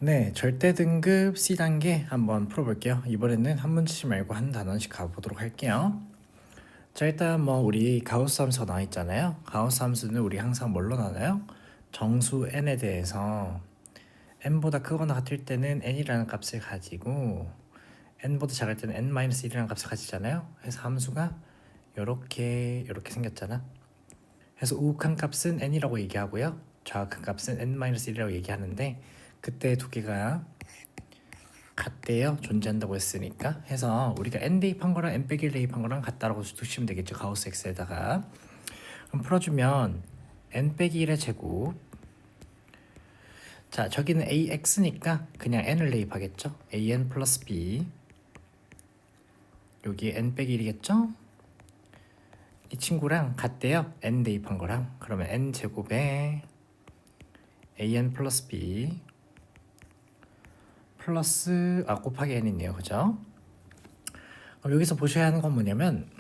네, 절대 등급 C단계 한번 풀어볼게요. 이번에는 한 문제씩 말고 한 단원씩 가보도록 할게요. 자, 일단 뭐 우리 가우스 함수가 나와 있잖아요. 가우스 함수는 우리 항상 뭘로 나눠요? 정수 n에 대해서 n보다 크거나 같을 때는 n이라는 값을 가지고 n보다 작을 때는 n-1이라는 값을 가지잖아요. 그래서 함수가 요렇게 생겼잖아. 그래서 우극한 값은 n이라고 얘기하고요. 좌극한 값은 n-1이라고 얘기하는데 그때 두 개가 같대요. 존재한다고 했으니까. 해서 우리가 n 대입한 거랑 n 빼기 1 대입한 거랑 같다라고 두시면 되겠죠. 가우스 x에다가. 그럼 풀어주면 n 빼기 1의 제곱. 자, 저기는 ax니까 그냥 n을 대입하겠죠. an 플러스 b. 여기 n 빼기 1이겠죠. 이 친구랑 같대요. n 대입한 거랑. 그러면 n 제곱에 an 플러스 b 플러스 곱하기 n이네요. 그죠? 여기서 보셔야 하는 건 뭐냐면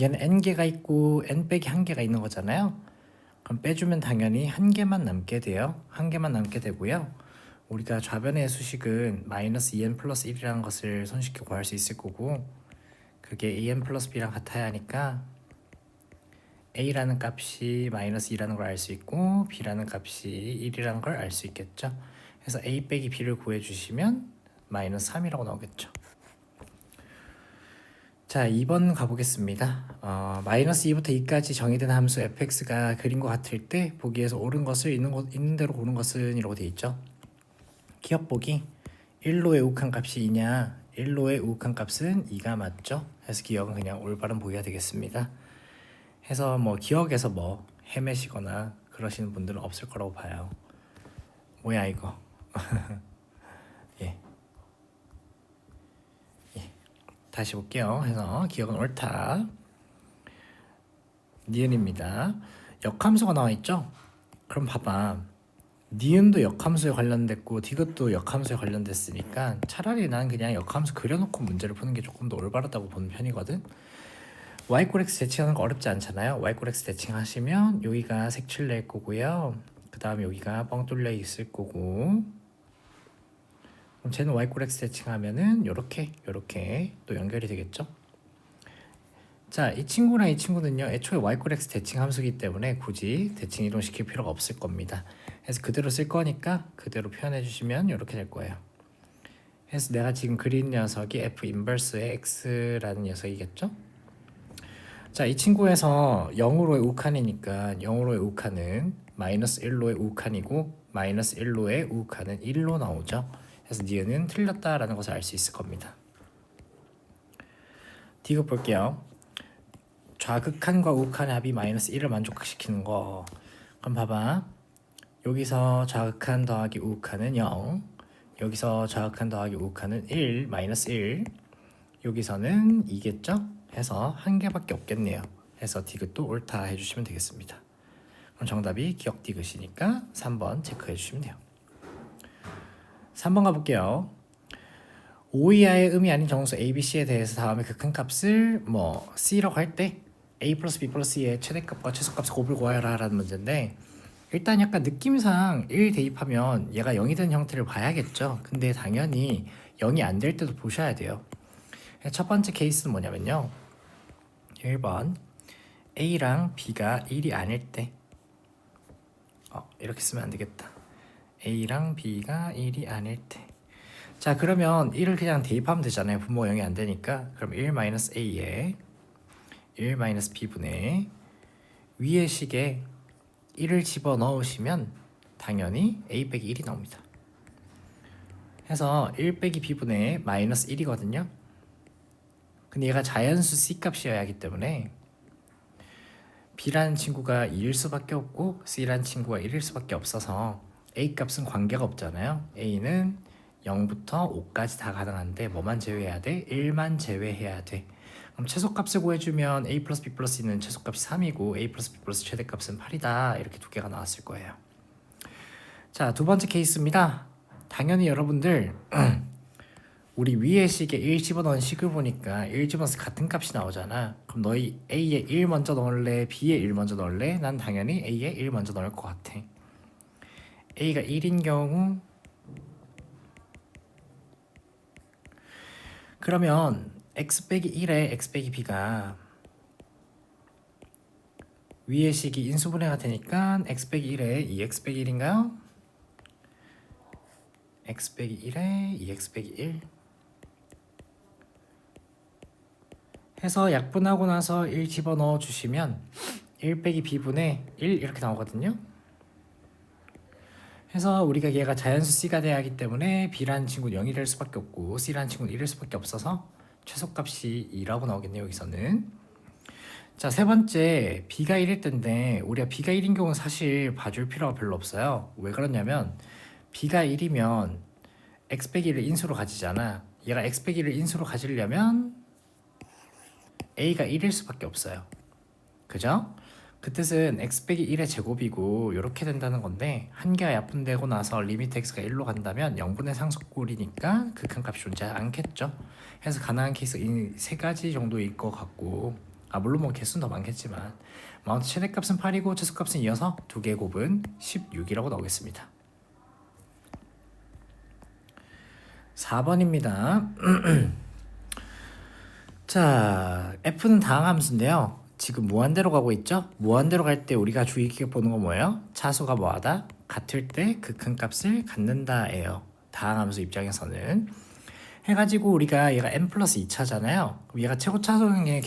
얘는 n개가 있고 n 빼기 1개가 있는 거잖아요. 그럼 빼주면 당연히 1개만 남게 돼요. 1개만 남게 되고요. 우리가 좌변의 수식은 마이너스 2n 플러스 1이라는 것을 손쉽게 구할 수 있을 거고 그게 an 플러스 b랑 같아야 하니까 a라는 값이 마이너스 2라는 걸 알 수 있고 b라는 값이 1이라는 걸 알 수 있겠죠. 그래서 a 빼기 b를 구해주시면 마이너스 3이라고 나오겠죠. 자, 2번 가보겠습니다. 마이너스 2부터 2까지 정의된 함수 fx가 그린 것 같을 때 보기에서 옳은 것을 있는 대로 고른 것은 이라고 되어 있죠. 기억 보기 1로의 우극한 값이 2냐 1로의 우극한 값은 2가 맞죠. 그래서 기억은 그냥 올바른 보기가 되겠습니다. 해서 뭐 기억에서 뭐 헤매시거나 그러시는 분들은 없을 거라고 봐요. 뭐야 이거. 예. 다시 볼게요. 해서 기억은 옳다. 니은입니다. 역함수가 나와 있죠? 그럼 봐봐. 니은도 역함수에 관련됐고 디귿도 역함수에 관련됐으니까 차라리 난 그냥 역함수 그려놓고 문제를 푸는 게 조금 더 올바르다고 보는 편이거든. yx 대칭하는 거 어렵지 않잖아요. yx 대칭하시면 여기가 색칠 낼 거고요. 그 다음에 여기가 뻥 뚫려 있을 거고 그럼 쟤는 yx 대칭하면은 요렇게 또 연결이 되겠죠. 자, 이 친구랑 이 친구는요 애초에 yx 대칭 함수이기 때문에 굳이 대칭 이동시킬 필요가 없을 겁니다. 그래서 그대로 쓸 거니까 그대로 표현해 주시면 이렇게 될 거예요. 그래서 내가 지금 그린 녀석이 f 인버스의 x라는 녀석이겠죠. 자, 이 친구에서 0으로의 우칸이니까 0으로의 우칸은 마이너스 1로의 우칸이고 마이너스 1로의 우칸은 1로 나오죠. 그래서 니은은 틀렸다라는 것을 알 수 있을 겁니다. 디귿 볼게요. 좌극한과 우극한의 합이 마이너스 1을 만족시키는 거. 그럼 봐봐. 여기서 좌극한 더하기 우극한은 0. 여기서 좌극한 더하기 우극한은 1, 마이너스 1. 여기서는 2겠죠? 해서 한 개밖에 없겠네요. 해서 디귿도 옳다 해주시면 되겠습니다. 그럼 정답이 기억 디귿이니까 3번 체크해 주시면 돼요. 3번 가볼게요. 5 이하의 음이 아닌 정수 a, b, c에 대해서 다음에 극한값을 뭐 c라고 할 때 a 플러스 b 플러스 c의 최대값과 최소값을 곱을 구하여라 라는 문제인데 일단 약간 느낌상 1 대입하면 얘가 0이 되는 형태를 봐야겠죠. 근데 당연히 0이 안 될 때도 보셔야 돼요. 첫 번째 케이스는 뭐냐면요. 1번 a랑 b가 1이 아닐 때 이렇게 쓰면 안 되겠다. a랑 b가 1이 아닐 때. 자, 그러면 1을 그냥 대입하면 되잖아요. 분모가 0이 안 되니까. 그럼 1-a에 1-b분의 위의 식에 1을 집어넣으시면 당연히 a 빼기 1이 나옵니다. 해서 1 빼기 b분의 마이너스 1이거든요. 근데 얘가 자연수 c값이어야 하기 때문에 b라는 친구가 2일 수밖에 없고 c라는 친구가 1일 수밖에 없어서 a 값은 관계가 없잖아요. a는 0부터 5까지 다 가능한데 뭐만 제외해야 돼? 1만 제외해야 돼. 그럼 최소값을 구해주면 a 플러스 b 플러스 c는 최소값이 3이고 a 플러스 b 플러스 최대값은 8이다. 이렇게 두 개가 나왔을 거예요. 자, 두 번째 케이스입니다. 당연히 여러분들 우리 위의 식에 1 집어넣은 식을 보니까 1 집어넣어서 같은 값이 나오잖아. 그럼 너희 a에 1 먼저 넣을래? b에 1 먼저 넣을래? 난 당연히 a에 1 먼저 넣을 것 같아. a가 1인 경우 그러면 x 빼기 1에 x 빼기 b가 위의 식이 인수분해가 되니까 x 빼기 1에 2x 빼기 1인가요? x 빼기 1에 2x 빼기 1 해서 약분하고 나서 1 집어넣어 주시면 1 빼기 b분의 1 이렇게 나오거든요. 해서 우리가 얘가 자연수 c가 돼야 하기 때문에 b라는 친구는 0이 될 수밖에 없고 c라는 친구는 1일 수밖에 없어서 최소값이 2라고 나오겠네요. 여기서는. 자, 세 번째 b가 1일 텐데 우리가 b가 1인 경우는 사실 봐줄 필요가 별로 없어요. 왜 그러냐면 b가 1이면 x 빼기 1을 인수로 가지잖아. 얘가 x 빼기 1을 인수로 가지려면 a가 1일 수밖에 없어요. 그죠? 그 뜻은 x 빼기 1의 제곱이고 이렇게 된다는 건데 한 개가 약분되고 나서 리미트 x가 1로 간다면 0분의 상수꼴이니까 극한값이 존재하지 않겠죠. 해서 가능한 케이스 이 세 가지 정도일 것 같고 물론 뭐 개수는 더 많겠지만 아무튼 최대값은 8이고 최소값은 이어서 두 개의 곱은 16이라고 나오겠습니다. 4번입니다. 자, f는 다항 함수인데요. 지금 무한대로 가고 있죠? 무한대로 갈 때 우리가 주의 깊게 보는 건 뭐예요? 차수가 뭐하다? 같을 때 극한값을 갖는다예요. 다항 함수 입장에서는. 해가지고 우리가 얘가 n 플러스 2차잖아요. 그럼 얘가 최고 차수의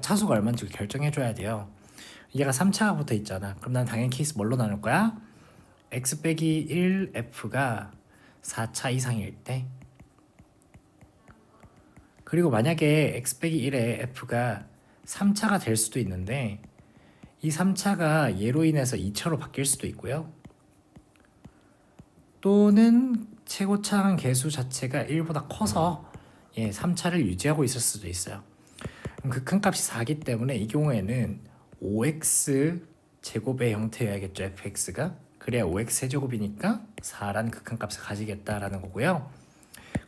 차수가 얼마인지 결정해줘야 돼요. 얘가 3차가 붙어 있잖아. 그럼 난 당연히 케이스 뭘로 나눌 거야? x 빼기 1 f가 4차 이상일 때, 그리고 만약에 x 빼기 1의 f가 3차가 될 수도 있는데 이 3차가 얘로 인해서 2차로 바뀔 수도 있고요. 또는 최고차항 개수 자체가 1보다 커서 3차를 유지하고 있을 수도 있어요. 그럼 극한값이 4기 때문에 이 경우에는 5x 제곱의 형태여야겠죠. fx가. 그래야 5x 세제곱이니까 4라는 극한값을 가지겠다라는 거고요.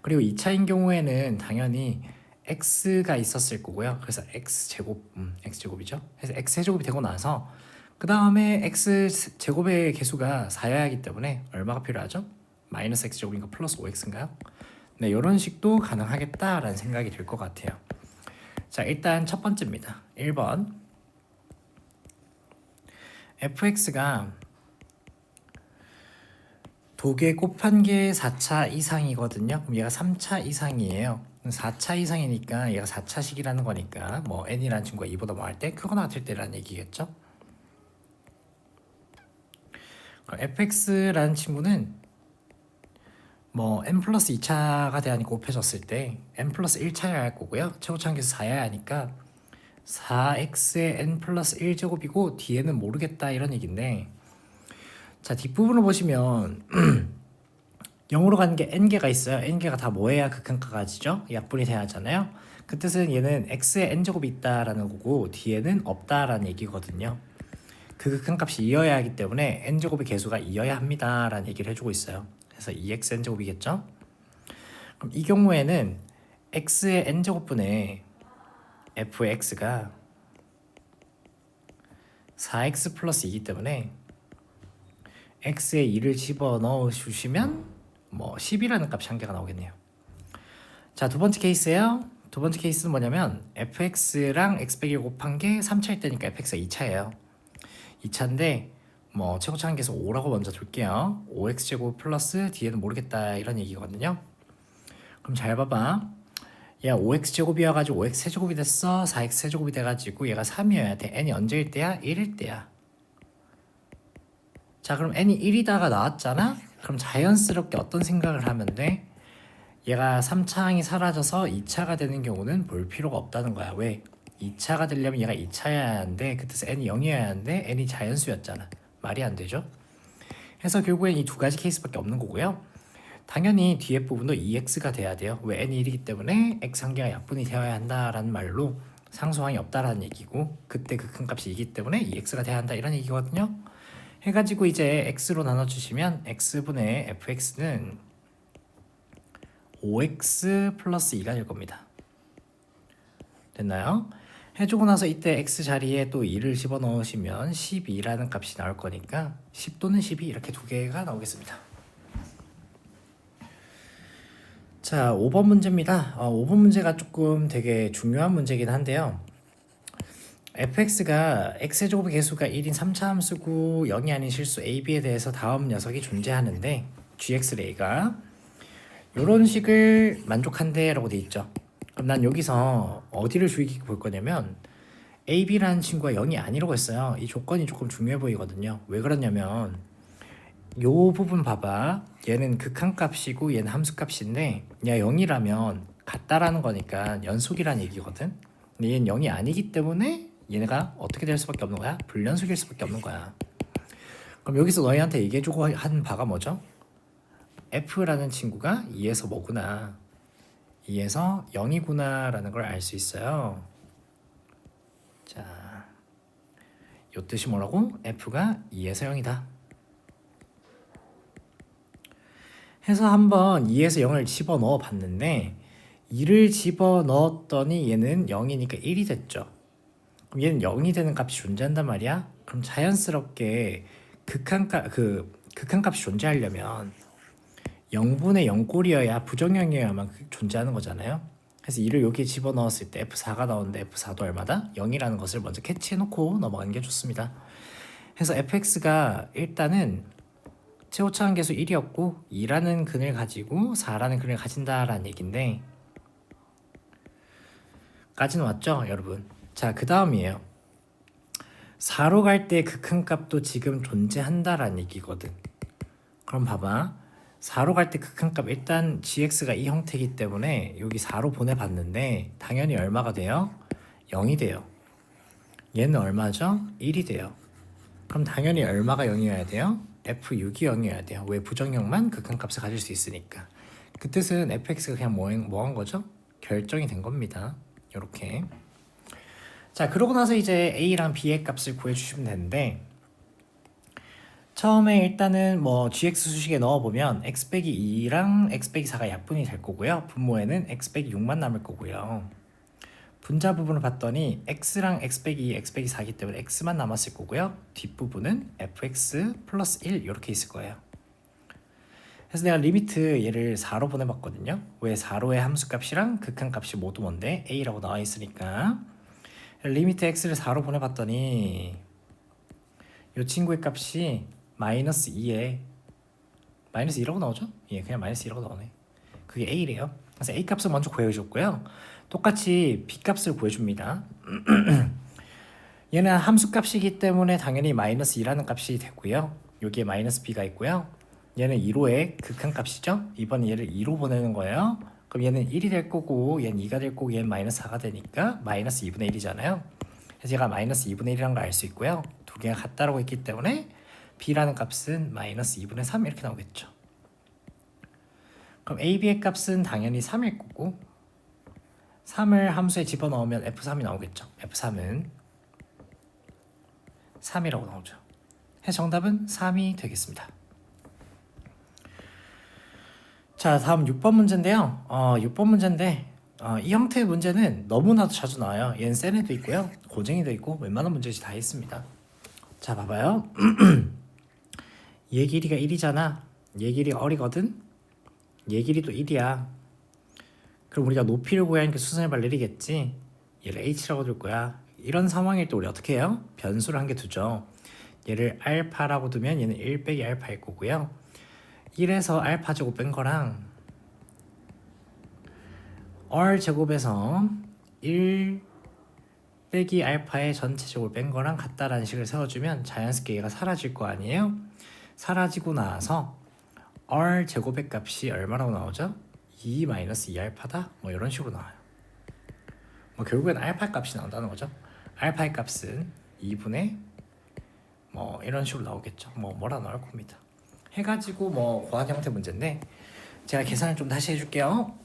그리고 2차인 경우에는 당연히 x가 있었을 거고요. 그래서 x제곱이죠. 그래서 x 세제곱이 되고 나서 그 다음에 x 제곱의 개수가 4여야 하기 때문에 얼마가 필요하죠? 마이너스 x제곱인가 플러스 5x인가요? 네, 이런 식도 가능하겠다라는 생각이 들 것 같아요. 자, 일단 첫 번째입니다. 1번 fx가 도개 곱한 게 4차 이상이거든요. 그럼 얘가 3차 이상이에요. 4차 이상이니까 얘가 4차식이라는 거니까 뭐 n이라는 친구가 2보다 많을 때 크거나 같을 때라는 얘기겠죠. 그럼 fx라는 친구는 뭐 n 플러스 2차가 대안이 곱해졌을 때 n 플러스 1차여야 할 거고요. 최고차항계수 4여야 하니까 4x의 n 플러스 1제곱이고 뒤에는 모르겠다 이런 얘기인데, 자, 뒷부분을 보시면 0으로 가는 게 n개가 있어요. n개가 다 뭐해야 극한가가 가지죠? 약분이 돼야 하잖아요. 그 뜻은 얘는 x의 n제곱이 있다라는 거고 뒤에는 없다라는 얘기거든요. 그 극한값이 2여야 하기 때문에 n제곱의 개수가 2여야 합니다 라는 얘기를 해주고 있어요. 그래서 2x n제곱이겠죠? 그럼 이 경우에는 x의 n제곱분의 f의 x가 4x 플러스 2이기 때문에 x에 2를 집어넣어 주시면 뭐 10이라는 값이 한 개가 나오겠네요. 자, 두 번째 케이스예요. 두 번째 케이스는 뭐냐면 fx랑 x 빼기 곱한 게 3차일 때니까 fx가 2차예요. 2차인데 뭐 최고차항계수 5라고 먼저 둘게요. 5x제곱 플러스 뒤에는 모르겠다 이런 얘기거든요. 그럼 잘 봐봐. 얘가 5x제곱이어가지고 5x 세제곱이 됐어. 4x 세제곱이 돼가지고 얘가 3이어야 돼. n이 언제일 때야? 1일 때야. 자, 그럼 n이 1이다가 나왔잖아? 그럼 자연스럽게 어떤 생각을 하면 돼? 얘가 3차항이 사라져서 2차가 되는 경우는 볼 필요가 없다는 거야. 왜? 2차가 되려면 얘가 2차여야 하는데 그 뜻은 n이 0이어야 하는데 n이 자연수였잖아. 말이 안 되죠? 그래서 결국엔 이 두 가지 케이스밖에 없는 거고요. 당연히 뒤에 부분도 2x가 돼야 돼요. 왜 n이 1이기 때문에 x 한 개가 약분이 되어야 한다라는 말로 상수항이 없다라는 얘기고 그때 그 큰 값이 2이기 때문에 2x가 돼야 한다 이런 얘기거든요. 해가지고 이제 x로 나눠주시면 x분의 fx는 5x 플러스 2가 될 겁니다. 됐나요? 해주고 나서 이때 x 자리에 또 2를 집어넣으시면 12라는 값이 나올 거니까 10 또는 12 이렇게 두 개가 나오겠습니다. 자, 5번 문제입니다. 5번 문제가 조금 되게 중요한 문제긴 한데요. fx가 x제곱의 개수가 1인 3차 함수고 0이 아닌 실수 ab에 대해서 다음 녀석이 존재하는데 gx레이가 이런 식을 만족한대 라고 돼 있죠. 그럼 난 여기서 어디를 주의 깊게 볼 거냐면 ab라는 친구가 0이 아니라고 했어요. 이 조건이 조금 중요해 보이거든요. 왜 그러냐면 요 부분 봐봐. 얘는 극한값이고 얘는 함수값인데 야 0이라면 같다라는 거니까 연속이란 얘기거든. 근데 얘는 0이 아니기 때문에 얘네가 어떻게 될 수밖에 없는 거야? 불연속일 수밖에 없는 거야. 그럼 여기서 너희한테 얘기해주고 한 바가 뭐죠? f라는 친구가 2에서 뭐구나, 2에서 0이구나 라는 걸 알 수 있어요. 자, 요 뜻이 뭐라고? f가 2에서 0이다 해서 한번 2에서 0을 집어넣어 봤는데 2를 집어넣었더니 얘는 0이니까 1이 됐죠. 그럼 얘는 0이 되는 값이 존재한단 말이야. 그럼 자연스럽게 극한값이 존재하려면 0분의 0꼴이어야 부정형이어야만 존재하는 거잖아요. 그래서 2를 여기에 집어넣었을 때 F4가 나오는데 F4도 얼마다? 0이라는 것을 먼저 캐치해놓고 넘어가는 게 좋습니다. 그래서 fx가 일단은 최고차원 계수 1이었고 2라는 근을 가지고 4라는 근을 가진다라는 얘긴데 까지는 왔죠 여러분? 자, 그 다음이에요. 4로 갈 때 극한값도 지금 존재한다라는 얘기거든. 그럼 봐봐. 4로 갈 때 극한값 일단 gx가 이 형태이기 때문에 여기 4로 보내봤는데 당연히 얼마가 돼요? 0이 돼요. 얘는 얼마죠? 1이 돼요. 그럼 당연히 얼마가 0이어야 돼요? f6이 0이어야 돼요. 왜? 부정형만 극한값을 가질 수 있으니까. 그 뜻은 fx가 그냥 뭐 한 거죠? 결정이 된 겁니다. 요렇게. 자, 그러고 나서 이제 a랑 b의 값을 구해주시면 되는데 처음에 일단은 뭐 gx 수식에 넣어보면 x 빼기 2랑 x 빼기 4가 약분이 될 거고요. 분모에는 x 빼기 6만 남을 거고요. 분자 부분을 봤더니 x랑 x 빼기 2, x 빼기 4이기 때문에 x만 남았을 거고요. 뒷부분은 fx 플러스 1 이렇게 있을 거예요. 그래서 내가 리미트 얘를 4로 보내봤거든요. 왜? 4로의 함수값이랑 극한값이 모두 뭔데? a라고 나와 있으니까 리미트 x를 4로 보내봤더니 이 친구의 값이 마이너스 2에 마이너스 2라고 나오죠? 예, 그냥 마이너스 2라고 나오네. 그게 a래요. 그래서 a 값을 먼저 구해줬고요. 똑같이 b 값을 구해줍니다. 얘는 함수값이기 때문에 당연히 마이너스 2라는 값이 되고요. 여기에 마이너스 b가 있고요. 얘는 2로의 극한값이죠. 이번에 얘를 2로 보내는 거예요. 그럼 얘는 1이 될 거고 얘는 2가 될 거고 얘는 마이너스 4가 되니까 마이너스 2분의 1이잖아요. 그래서 얘가 마이너스 2분의 1이라는 걸 알 수 있고요. 두 개가 같다라고 했기 때문에 b라는 값은 마이너스 2분의 3 이렇게 나오겠죠. 그럼 ab의 값은 당연히 3일 거고 3을 함수에 집어넣으면 f3이 나오겠죠. f3은 3이라고 나오죠. 해서 정답은 3이 되겠습니다. 자, 다음 6번 문제인데요. 6번 문제인데 이 형태의 문제는 너무나도 자주 나와요. 얘는 센 애도 있고요. 고쟁이도 있고 웬만한 문제지 다 있습니다. 자, 봐봐요. 얘 길이가 1이잖아. 얘 길이가 어리거든. 얘 길이도 1이야. 그럼 우리가 높이를 구하니까 수선의 발 내리겠지. 얘를 h라고 둘 거야. 이런 상황일 때 우리 어떻게 해요? 변수를 한 개 두죠. 얘를 알파라고 두면 얘는 1 빼기 알파일 거고요. 1에서 알파 제곱 뺀 거랑 r 제곱에서 1 빼기 알파의 전체 제곱을 뺀 거랑 같다라는 식을 세워주면 자연스럽게 얘가 사라질 거 아니에요? 사라지고 나서 r 제곱의 값이 얼마라고 나오죠? 2 마이너스 2알파다? 뭐 이런 식으로 나와요. 뭐 결국엔 알파 값이 나온다는 거죠. 알파의 값은 2분의 뭐 이런 식으로 나오겠죠. 뭐라 나올 겁니다. 해가지고 뭐 고한 형태 문제인데 제가 계산을 좀 다시 해줄게요.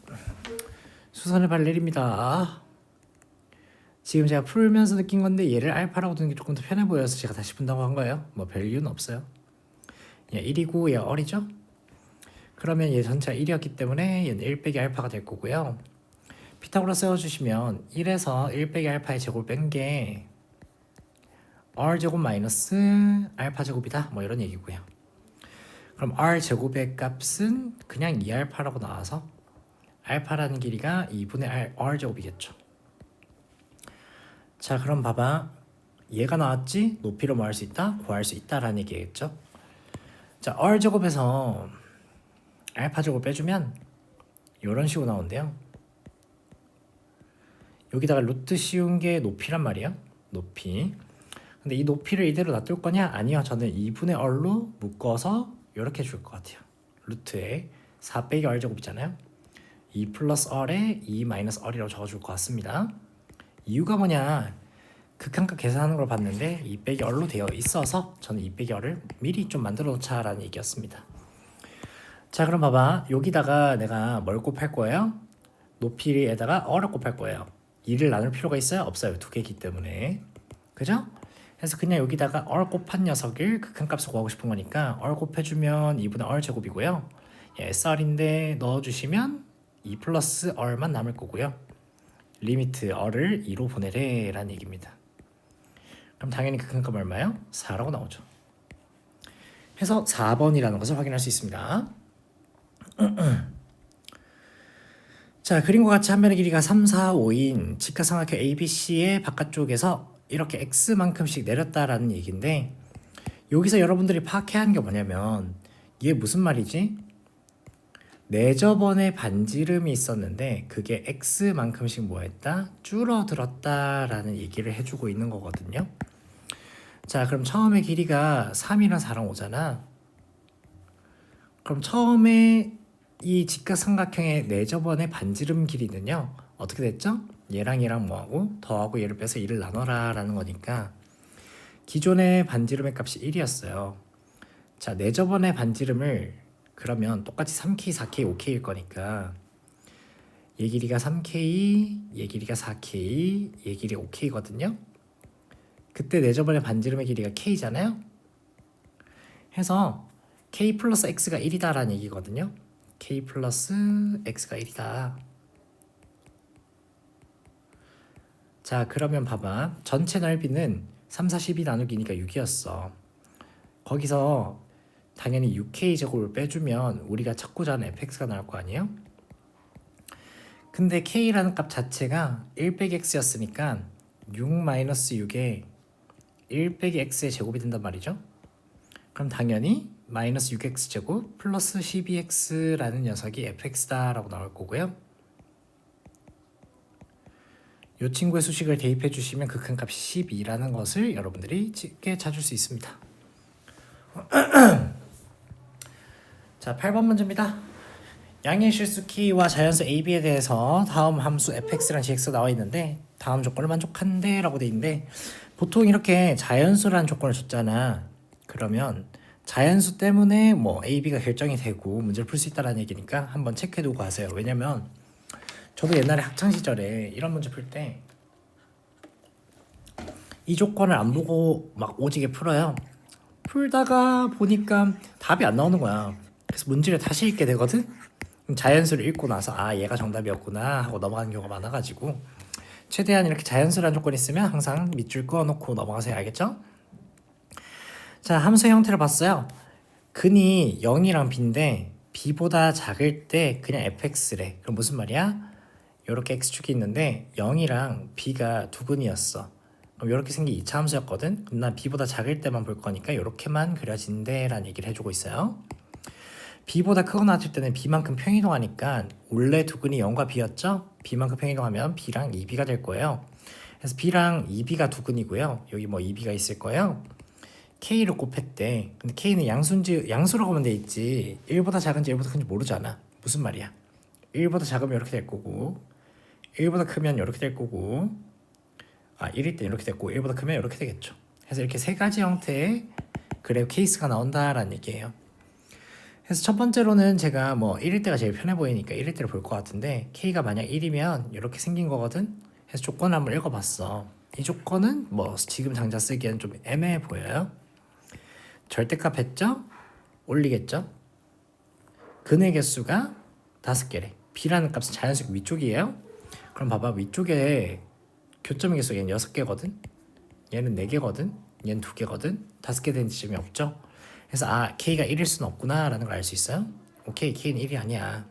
수선의 발 내립니다. 지금 제가 풀면서 느낀 건데 얘를 알파라고 두는 게 조금 더 편해 보여서 제가 다시 푼다고 한 거예요. 뭐 별 이유는 없어요. 얘 1이고 얘 어리죠? 그러면 얘 전체가 1이었기 때문에 얘는 1 빼기 알파가 될 거고요. 피타고라스 세워주시면 1에서 1 빼기 알파의 제곱을 뺀 게 r제곱 마이너스 알파 제곱이다. 뭐 이런 얘기고요. 그럼 r제곱의 값은 그냥 2알파라고 나와서 알파라는 길이가 2분의 r 제곱이겠죠. 자, 그럼 봐봐. 얘가 나왔지? 높이를 뭐 할 수 있다? 구할 수 있다라는 얘기겠죠. 자, r 제곱에서 알파 제곱 빼주면 이런 식으로 나온대요. 여기다가 루트 씌운 게 높이란 말이에요. 높이. 근데 이 높이를 이대로 놔둘 거냐? 아니요. 저는 2분의 r로 묶어서 이렇게 줄 것 같아요. 루트에 4 빼기 r 제곱이잖아요. 2 플러스 r에 2 마이너스 r이라고 적어줄 것 같습니다. 이유가 뭐냐? 극한값 계산하는 걸 봤는데 2 빼기 r로 되어 있어서 저는 2 빼기 r을 미리 좀 만들어 놓자라는 얘기였습니다. 자, 그럼 봐봐. 여기다가 내가 뭘 곱할 거예요? 높이에다가 r을 곱할 거예요. 2를 나눌 필요가 있어요? 없어요. 두 개이기 때문에. 그죠? 그래서 그냥 여기다가 r 곱한 녀석을 극한값을 구하고 싶은 거니까 r 곱해주면 2분의 r 제곱이고요. sr인데 넣어주시면 2 플러스 r만 남을 거고요. 리미트 r을 2로 보내래 라는 얘기입니다. 그럼 당연히 극한값 얼마예요? 4라고 나오죠. 해서 4번이라는 것을 확인할 수 있습니다. 자, 그림과 같이 한 면의 길이가 3, 4, 5인 직각삼각형 ABC의 바깥쪽에서 이렇게 x만큼씩 내렸다라는 얘기인데, 여기서 여러분들이 파악해야 하는 게 뭐냐면 이게 무슨 말이지? 내저번에 반지름이 있었는데 그게 x만큼씩 뭐했다? 줄어들었다라는 얘기를 해주고 있는 거거든요. 자, 그럼 처음에 길이가 3이랑 4랑 5잖아. 그럼 처음에 이 직각삼각형의 내저번의 반지름 길이는요 어떻게 됐죠? 얘랑 얘랑 뭐하고 더하고 얘를 빼서 2를 나눠라 라는 거니까 기존의 반지름의 값이 1이었어요. 자, 내저번의 반지름을 그러면 똑같이 3K, 4K, 5K일 거니까 얘 길이가 3K, 얘 길이가 4K, 얘 길이 5K거든요. 그때 내저번의 반지름의 길이가 K잖아요. 해서 K 플러스 X가 1이다 라는 얘기거든요. K 플러스 X가 1이다. 자, 그러면 봐봐. 전체 넓이는 3, 4, 12 나누기니까 6이었어. 거기서 당연히 6K 제곱을 빼주면 우리가 찾고자 하는 fx가 나올 거 아니에요? 근데 K라는 값 자체가 1 빼기 X였으니까 6 마이너스 6에 1 빼기 X의 제곱이 된단 말이죠. 그럼 당연히 마이너스 6x 제곱 플러스 12x라는 녀석이 fx다 라고 나올 거고요. 이 친구의 수식을 대입해 주시면 극한값이 12라는 것을 여러분들이 쉽게 찾을 수 있습니다. 자, 8번 문제입니다. 양의 실수 k와 자연수 ab에 대해서 다음 함수 fx랑 gx가 나와 있는데 다음 조건을 만족한대 라고 돼 있는데, 보통 이렇게 자연수라는 조건을 줬잖아. 그러면 자연수 때문에 뭐 ab가 결정이 되고 문제를 풀 수 있다는 얘기니까 한번 체크해두고 가세요. 왜냐면 저도 옛날에 학창시절에 이런 문제 풀 때 이 조건을 안 보고 막 오지게 풀어요. 풀다가 보니까 답이 안 나오는 거야. 그래서 문제를 다시 읽게 되거든. 자연수를 읽고 나서 아, 얘가 정답이었구나 하고 넘어가는 경우가 많아가지고 최대한 이렇게 자연수라는 조건이 있으면 항상 밑줄 그어놓고 넘어가세요. 알겠죠? 자, 함수의 형태를 봤어요. 근이 0이랑 b인데 b보다 작을 때 그냥 fx래. 그럼 무슨 말이야? 이렇게 x축이 있는데 0이랑 b가 두 근이었어. 그럼 이렇게 생긴 2차 함수였거든. 그럼 난 b보다 작을 때만 볼 거니까 이렇게만 그려진대 라는 얘기를 해주고 있어요. b보다 크거나 같을 때는 b만큼 평이동하니까 원래 두 근이 0과 b였죠? b만큼 평이동하면 b랑 2b가 될 거예요. 그래서 b랑 2b가 두 근이고요. 여기 뭐 2b가 있을 거예요. k를 곱했대. 근데 k는 양수라고 하면 돼 있지 1보다 작은지 1보다 큰지 모르잖아. 무슨 말이야? 1보다 작으면 이렇게 될 거고 1보다 크면 이렇게 될 거고 1일 때 이렇게 됐고 1보다 크면 이렇게 되겠죠. 그래서 이렇게 세 가지 형태의 그래프 케이스가 나온다라는 얘기예요. 그래서 첫 번째로는 제가 뭐 1일 때가 제일 편해 보이니까 1일 때를 볼 것 같은데 K가 만약 1이면 이렇게 생긴 거거든. 그래서 조건을 한번 읽어봤어. 이 조건은 뭐 지금 당장 쓰기에는 좀 애매해 보여요. 절대값 했죠? 올리겠죠? 근의 개수가 5개래. B라는 값은 자연수 위쪽이에요. 그럼 봐봐, 위쪽에 교점의 개수가 얘는 6개거든. 얘는 4개거든. 얘는 2개거든. 5개 되는 지점이 없죠. 그래서 K가 1일 수는 없구나 라는 걸 알 수 있어요. 오케이, K는 1이 아니야.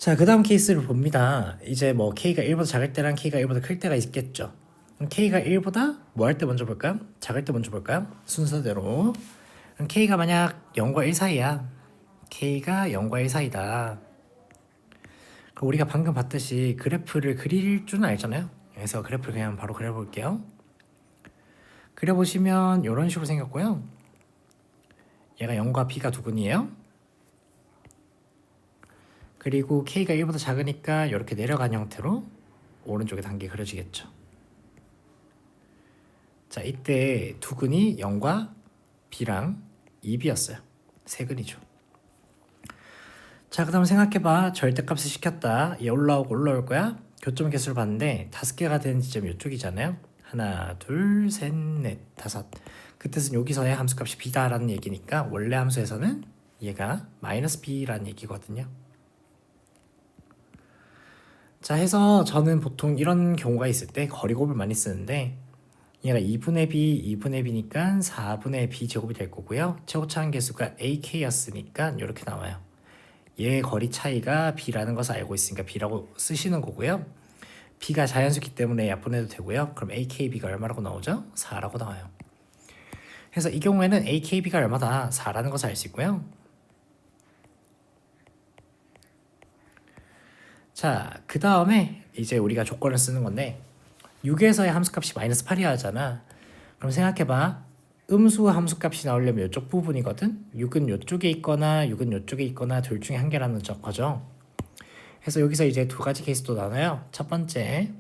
자, 그 다음 케이스를 봅니다. 이제 뭐 K가 1보다 작을 때랑 K가 1보다 클 때가 있겠죠. 그럼 K가 1보다 뭐 할 때 먼저 볼까요? 작을 때 먼저 볼까요? 순서대로. 그럼 K가 만약 0과 1 사이야. K가 0과 1 사이다. 그럼 우리가 방금 봤듯이 그래프를 그릴 줄은 알잖아요. 그래서 그래프를 그냥 바로 그려볼게요. 그려보시면 이런 식으로 생겼고요. 얘가 0과 B가 두근이에요. 그리고 K가 1보다 작으니까 이렇게 내려간 형태로 오른쪽에 단계 그려지겠죠. 자, 이때 두근이 0과 B랑 2B였어요. 세 근이죠. 자, 그 다음 생각해봐. 절대값을 시켰다. 얘 올라오고 올라올 거야. 교점 개수를 봤는데 5개가 되는 지점이 이쪽이잖아요. 하나, 둘, 셋, 넷, 다섯. 그 뜻은 여기서의 함수값이 B다라는 얘기니까 원래 함수에서는 얘가 마이너스 B라는 얘기거든요. 자, 해서 저는 보통 이런 경우가 있을 때 거리곱을 많이 쓰는데 얘가 2분의 B, 2분의 B니까 4분의 B 제곱이 될 거고요. 최고차항 계수가 AK였으니까 이렇게 나와요. 얘의 거리 차이가 B라는 것을 알고 있으니까 B라고 쓰시는 거고요. B가 자연수기 때문에 약분해도 되고요. 그럼 AKB가 얼마라고 나오죠? 4라고 나와요. 그래서 이 경우에는 AKB가 얼마다 4라는 것을 알 수 있고요. 자, 그 다음에 이제 우리가 조건을 쓰는 건데 6에서의 함수값이 마이너스 8이야 하잖아. 그럼 생각해봐. 음수 함수값이 나오려면 이쪽 부분이거든. 6은 이쪽에 있거나 6은 이쪽에 있거나 둘 중에 한 개라는 거죠. 그래서 여기서 이제 두 가지 케이스도 나눠요. 첫 번째,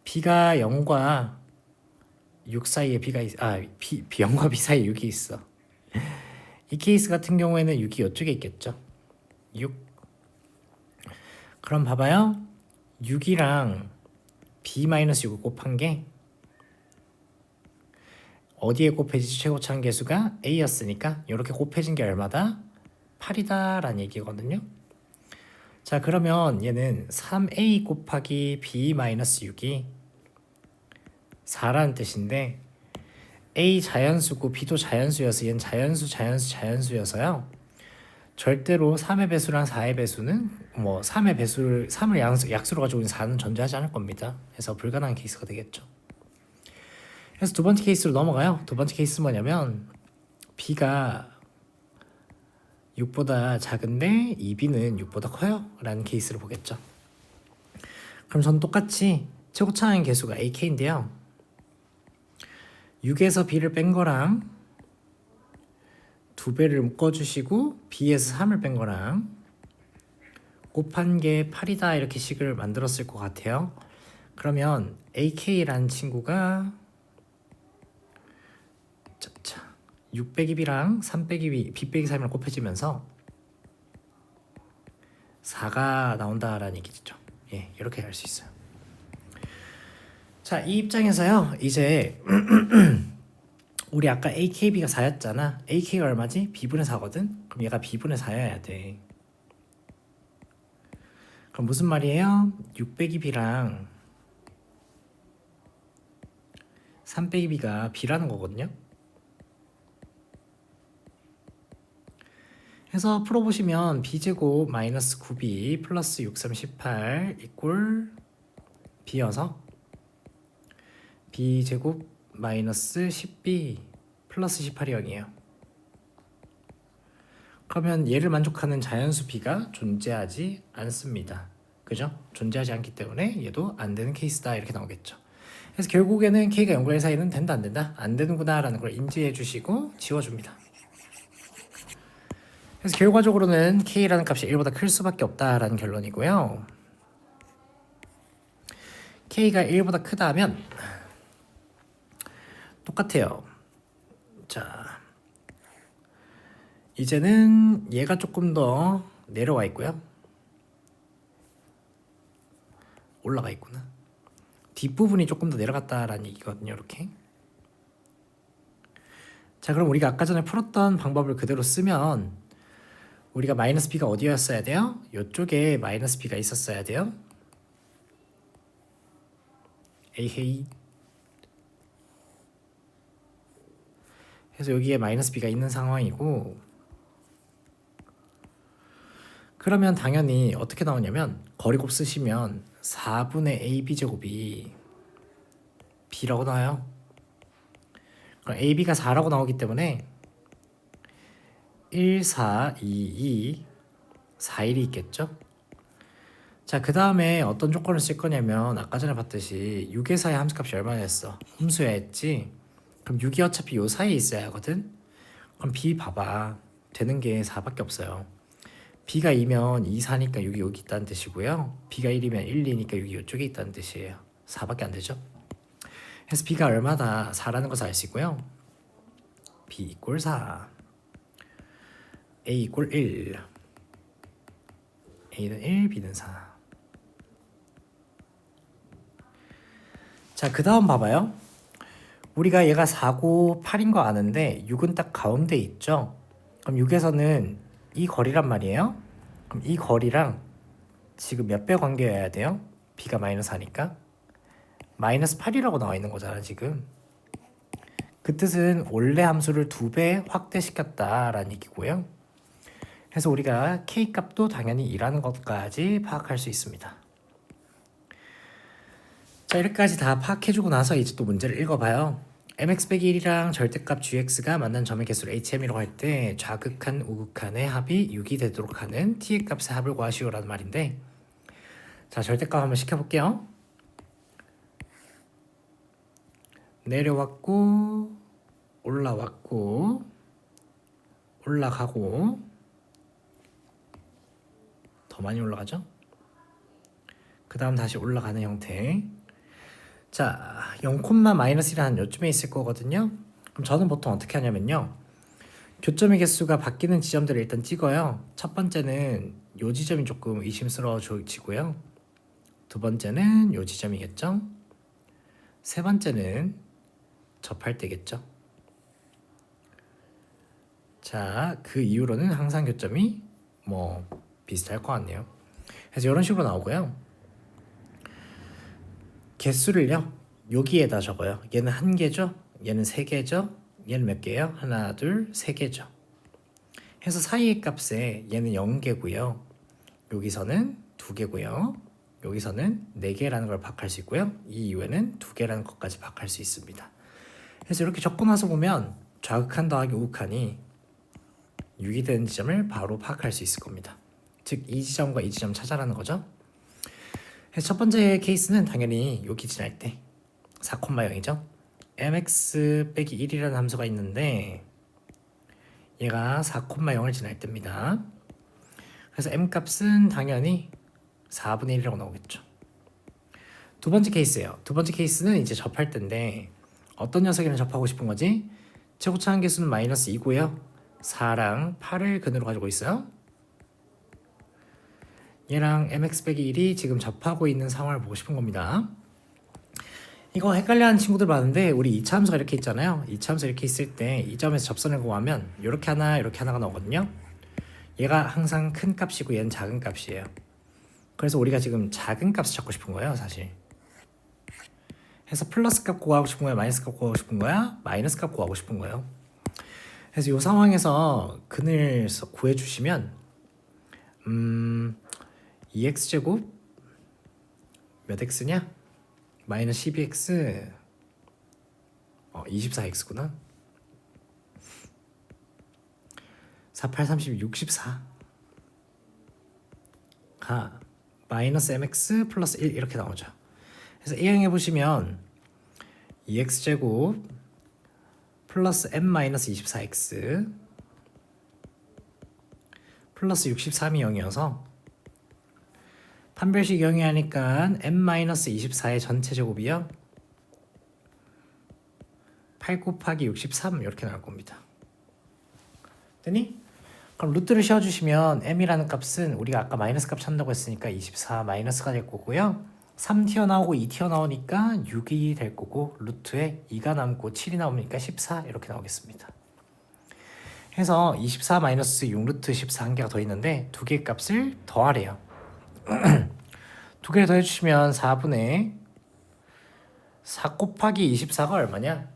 B가 0과 6 사이에 B가 B 0과 B 사이에 6이 있어. 이 케이스 같은 경우에는 6이 이쪽에 있겠죠. 6. 그럼 봐봐요. 6이랑 B-6을 곱한 게 어디에 곱해지지? 최고차항 계수가 A였으니까 이렇게 곱해진 게 얼마다? 8이다 라는 얘기거든요. 자, 그러면 얘는 3A 곱하기 B-6이 4라는 뜻인데 A 자연수고 B도 자연수여서 얘는 자연수여서요. 절대로 3의 배수랑 4의 배수는 뭐 3의 배수를 3을 약수로 가지고 있는 4는 존재하지 않을 겁니다. 그래서 불가능한 케이스가 되겠죠. 그래서 두 번째 케이스로 넘어가요. 두 번째 케이스는 뭐냐면 B가 6보다 작은데 2B는 6보다 커요 라는 케이스를 보겠죠. 그럼 전 똑같이 최고차항 계수가 AK인데요. 6에서 B를 뺀 거랑 2배를 묶어주시고 B에서 3을 뺀 거랑 곱한 게 8이다 이렇게 식을 만들었을 것 같아요. 그러면 AK라는 친구가 6 빼기 B랑 3 빼기 B 빼기 3이랑 곱해지면서 4가 나온다라는 얘기죠. 예, 이렇게 알 수 있어요. 자, 이 입장에서요. 이제 우리 아까 AKB가 4였잖아. AK가 얼마지? B분의 4거든? 그럼 얘가 B분의 4여야 돼. 그럼 무슨 말이에요? 6 빼기 B랑 3 빼기 B가 B라는 거거든요. 해서 풀어보시면 B제곱 마이너스 9B 플러스 6, 3, 18 이꼴 B여서 B제곱 마이너스 10B 플러스 18이 0이에요. 그러면 얘를 만족하는 자연수 B가 존재하지 않습니다. 그죠? 존재하지 않기 때문에 얘도 안 되는 케이스다 이렇게 나오겠죠. 그래서 결국에는 K가 0과 1 사이는 된다 안 된다? 안 되는구나 라는 걸 인지해 주시고 지워줍니다. 그래서 결과적으로는 K라는 값이 1보다 클 수밖에 없다라는 결론이고요. K가 1보다 크다면 똑같아요. 자, 이제는 얘가 조금 더 내려와 있고요. 올라가 있구나. 뒷부분이 조금 더 내려갔다라는 얘기거든요. 이렇게. 자, 그럼 우리가 아까 전에 풀었던 방법을 그대로 쓰면 우리가 마이너스 B가 어디였어야 돼요? 이쪽에 마이너스 B가 있었어야 돼요. 에이헤이. 그래서 여기에 마이너스 B가 있는 상황이고 그러면 당연히 어떻게 나오냐면 거리곱 쓰시면 4분의 AB 제곱이 B라고 나와요. 그럼 AB가 4라고 나오기 때문에 1, 4, 2, 2, 4, 1이 있겠죠? 자, 그 다음에 어떤 조건을 쓸 거냐면 아까 전에 봤듯이 6의4의 함수값이 얼마였어? 홈수야 했지? 그럼 6이 어차피 요 사이에 있어야 하거든? 그럼 B 봐봐. 되는 게 4밖에 없어요. B가 2면 2, 4니까 6이 여기 있다는 뜻이고요. B가 1이면 1, 2니까 6이 이쪽에 있다는 뜻이에요. 4밖에 안 되죠? 그래서 B가 얼마다 4라는 것을 알 수 있고요. B 이꼴 4, A 이꼴 1, A는 1, B는 4. 자, 그 다음 봐봐요. 우리가 얘가 4고 8인 거 아는데 6은 딱 가운데 있죠? 그럼 6에서는 이 거리란 말이에요. 그럼 이 거리랑 지금 몇 배 관계여야 돼요? B가 마이너스 4니까 마이너스 8이라고 나와 있는 거잖아 지금. 그 뜻은 원래 함수를 2배 확대시켰다라는 얘기고요. 그래서 우리가 K 값도 당연히 2라는 것까지 파악할 수 있습니다. 자, 이렇게까지 다 파악해주고 나서 이제 또 문제를 읽어봐요. mx 빼기 1이랑 절대값 gx가 만난 점의 개수를 hm이라고 할 때 좌극한 우극한의 합이 6이 되도록 하는 t의 값의 합을 구하시오라는 말인데, 자, 절대값 한번 시켜볼게요. 내려왔고 올라왔고 올라가고 더 많이 올라가죠? 그 다음 다시 올라가는 형태. 자, 0,-1한 요쯤에 있을 거거든요. 그럼 저는 보통 어떻게 하냐면요, 교점의 개수가 바뀌는 지점들을 일단 찍어요. 첫 번째는 요 지점이 조금 의심스러워지고요. 두 번째는 요 지점이겠죠. 세 번째는 접할 때겠죠. 자, 그 이후로는 항상 교점이 뭐 비슷할 것 같네요. 그래서 이런 식으로 나오고요. 개수를요 여기에다 적어요. 얘는 1개죠, 얘는 3개죠, 얘는 몇 개예요? 하나, 둘, 3개죠. 해서 사이의 값에 얘는 0개고요, 여기서는 2개고요, 여기서는 4개라는 걸 파악할 수 있고요, 이 이후에는 2개라는 것까지 파악할 수 있습니다. 그래서 이렇게 적고 나서 보면 좌극한 더하기 우극한이 6이 되는 지점을 바로 파악할 수 있을 겁니다. 즉 이 지점과 이 지점 찾아라는 거죠. 그래서 첫 번째 케이스는 당연히 여기 지날 때 4,0이죠. mx 빼기 1이라는 함수가 있는데 얘가 4,0을 지날 때입니다. 그래서 m값은 당연히 4분의 1이라고 나오겠죠. 두 번째 케이스예요. 두 번째 케이스는 이제 접할 때인데 어떤 녀석이랑 접하고 싶은 거지? 최고차 한계수는 마이너스 2고요. 4랑 8을 근으로 가지고 있어요. 얘랑 mx 빼기 1이 지금 접하고 있는 상황을 보고 싶은 겁니다. 이거 헷갈려하는 친구들 많은데 우리 2차 함수가 이렇게 있잖아요. 2차 함수 이렇게 있을 때 이 점에서 접선을 구하면 이렇게 하나 이렇게 하나가 나오거든요. 얘가 항상 큰 값이고 얘는 작은 값이에요. 그래서 우리가 지금 작은 값을 찾고 싶은 거예요 사실. 그래서 플러스 값 구하고 싶은 거야, 마이너스 값 구하고 싶은 거야, 마이너스 값 구하고 싶은 거예요. 그래서 이 상황에서 근을 구해주시면 2x제곱 몇 x냐? 마이너스 12x 24x구나. 4, 8, 30, 64 마이너스 mx 플러스 1 이렇게 나오죠. 그래서 A형 해보시면 2x제곱 플러스 m-24x 플러스 63이 0이어서 판별식 0이 하니까 m-24의 전체 제곱이요 8 곱하기 63 이렇게 나올 겁니다. 됐니? 그럼 루트를 씌워주시면 m이라는 값은 우리가 아까 마이너스 값 찾는다고 했으니까 24 마이너스가 될 거고요, 3 튀어나오고 2 튀어나오니까 6이 될 거고, 루트에 2가 남고 7이 나오니까 14 이렇게 나오겠습니다. 해서 24 마이너스 6 루트 14 한 개가 더 있는데 두 개의 값을 더하래요. 두 개를 더해주시면 4분의 4 곱하기 24가 얼마냐?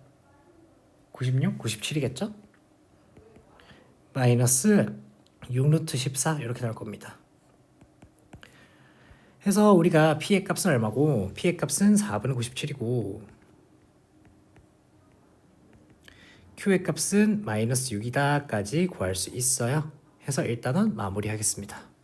96? 97이겠죠? 마이너스 6 루트 14 이렇게 나올 겁니다. 해서 우리가 P의 값은 얼마고 P의 값은 4분의 97이고 Q의 값은 마이너스 6이다까지 구할 수 있어요. 해서 일단은 마무리하겠습니다.